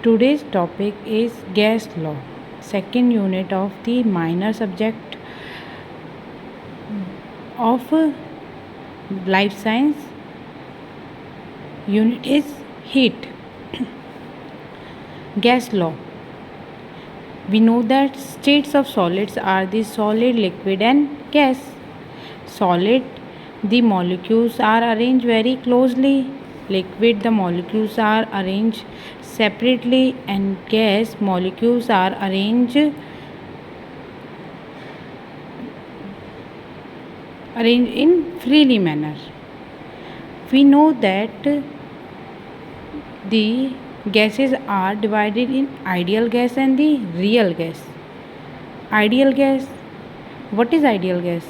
Today's topic is gas law, second unit of the minor subject of life science. Unit is heat. Gas law. We know that states of solids are the solid, liquid and gas. Solid, the molecules are arranged very closely. Liquid, the molecules are arranged separately, and gas molecules are arranged in freely manner. We know that the gases are divided in ideal gas and the real gas. Ideal gas. What is ideal gas?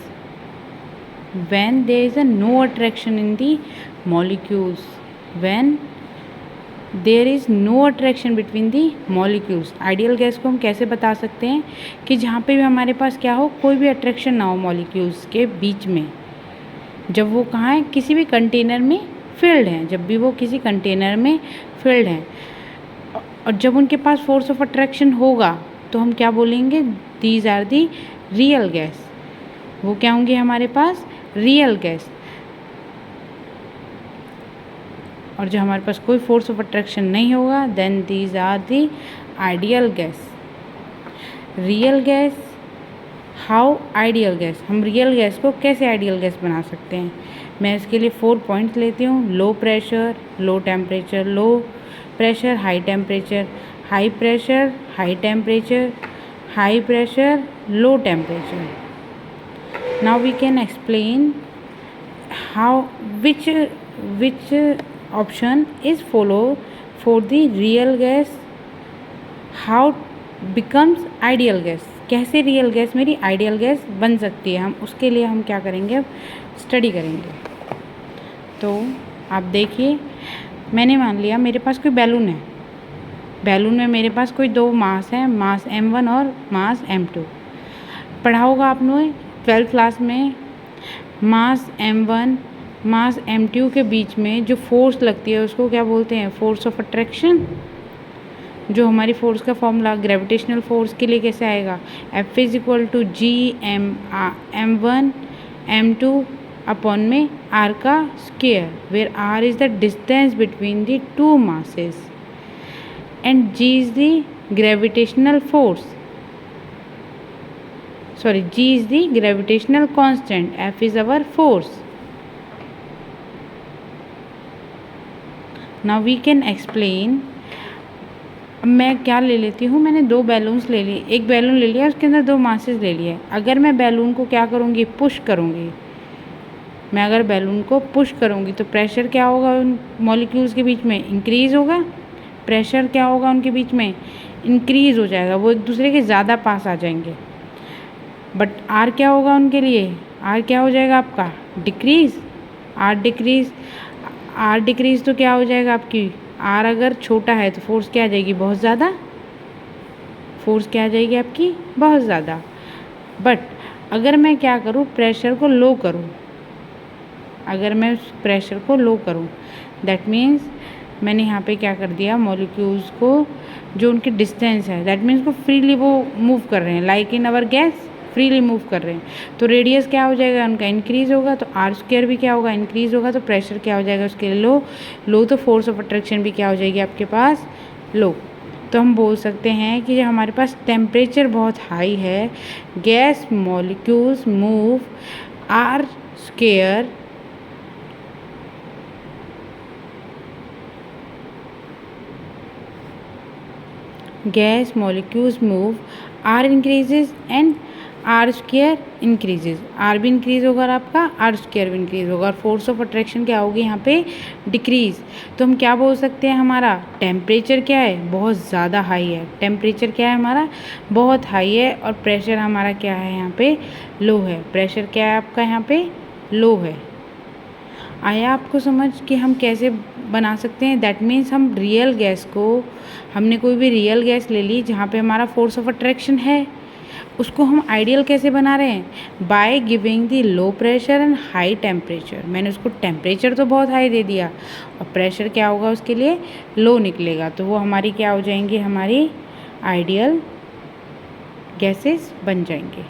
When there is no attraction in the molecules. When there is no attraction between the molecules. Ideal gas को हम कैसे बता सकते हैं कि जहाँ पे भी हमारे पास क्या हो, कोई भी अट्रैक्शन ना हो मॉलिक्यूल्स के बीच में. जब वो कहाँ है, किसी भी कंटेनर में फिल्ड हैं. जब भी वो किसी कंटेनर में फिल्ड हैं और जब उनके पास फोर्स ऑफ अट्रैक्शन होगा तो हम क्या बोलेंगे, these are the real gas. वो क्या होंगे हमारे पास, रियल गैस. और जो हमारे पास कोई फोर्स ऑफ अट्रैक्शन नहीं होगा, then these are the ideal gas. Real gas. How ideal gas. हम रियल गैस को कैसे आइडियल गैस बना सकते हैं. मैं इसके लिए 4 पॉइंट्स लेती हूँ. Low pressure, low temperature, low pressure, high temperature, high pressure, high temperature, high pressure, low temperature. Now we can explain how which option is follow for the real gas. how becomes ideal gas. कैसे real gas मेरी ideal gas बन सकती है, हम उसके लिए हम क्या करेंगे, अब स्टडी करेंगे. तो आप देखिए, मैंने मान लिया मेरे पास कोई बैलून है. बैलून में मेरे पास कोई 2 मास हैं, मास m1 और मास m2. पढ़ा होगा आपने 12th क्लास में, मास m1 मास m2 के बीच में जो फोर्स लगती है उसको क्या बोलते हैं, फोर्स ऑफ अट्रैक्शन. जो हमारी फोर्स का फॉर्मूला ग्रेविटेशनल फोर्स के लिए कैसे आएगा, F is equal to G m1 m2 upon में r का square, where r is the distance between the 2 masses and g is the gravitational force. sorry, g is the gravitational constant, F is our force. Now we can explain. अब मैं क्या ले लेती हूँ, मैंने 2 balloons ले लिए. एक बैलून ले लिया, उसके अंदर 2 मासेस ले लिए. अगर मैं बैलून को क्या करूँगी, पुश करूँगी. मैं अगर बैलून को पुश करूँगी तो प्रेशर क्या होगा उन मॉलिक्यूल्स के बीच में, इंक्रीज़ होगा. प्रेशर क्या होगा उनके बीच में, इंक्रीज़ हो जाएगा. वो एक दूसरे के ज़्यादा पास आ जाएंगे. बट आर क्या होगा उनके लिए, आर क्या हो जाएगा आपका, डिक्रीज़. आर डिक्रीज़ तो क्या हो जाएगा आपकी, आर अगर छोटा है तो फोर्स क्या आ जाएगी, बहुत ज़्यादा. फोर्स क्या आ जाएगी आपकी, बहुत ज़्यादा. बट अगर मैं क्या करूँ, प्रेशर को लो करूँ, अगर मैं उस प्रेशर को लो करूँ, दैट मीन्स मैंने यहाँ पे क्या कर दिया, मॉलिक्यूल्स को जो उनकी डिस्टेंस है, दैट मीन्स को फ्रीली वो मूव कर रहे हैं, like in our gas freely move कर रहे हैं. तो रेडियस क्या हो जाएगा उनका, इंक्रीज़ होगा. तो आर स्क्वायर भी क्या होगा, इंक्रीज़ होगा. तो प्रेशर क्या हो जाएगा उसके लिए, लो. तो फोर्स ऑफ अट्रैक्शन भी क्या हो जाएगी आपके पास, लो. तो हम बोल सकते हैं कि जब हमारे पास टेम्परेचर बहुत हाई है, gas molecules move r square gas molecules move, R increases and R square increases. R भी इंक्रीज़ होगा और आपका R स्क्वायर भी इंक्रीज़ होगा. और फोर्स ऑफ अट्रैक्शन क्या होगी यहाँ पे, डिक्रीज़. तो हम क्या बोल सकते हैं, हमारा टेम्परेचर क्या है, बहुत ज़्यादा हाई है. टेम्परेचर क्या है हमारा, बहुत हाई है. और प्रेशर हमारा क्या है यहाँ पे, लो है. प्रेशर क्या है आपका यहाँ पे, लो है. आया आपको समझ कि हम कैसे बना सकते हैं. दैट मीन्स हम रियल गैस को, हमने कोई भी रियल गैस ले ली जहाँ पे हमारा फोर्स ऑफ अट्रैक्शन है, उसको हम आइडियल कैसे बना रहे हैं? By giving the low pressure and high temperature. मैंने उसको टेम्परेचर तो बहुत हाई दे दिया और प्रेशर क्या होगा उसके लिए? लो निकलेगा, तो वो हमारी क्या हो जाएंगी? हमारी आइडियल गैसेस बन जाएंगे।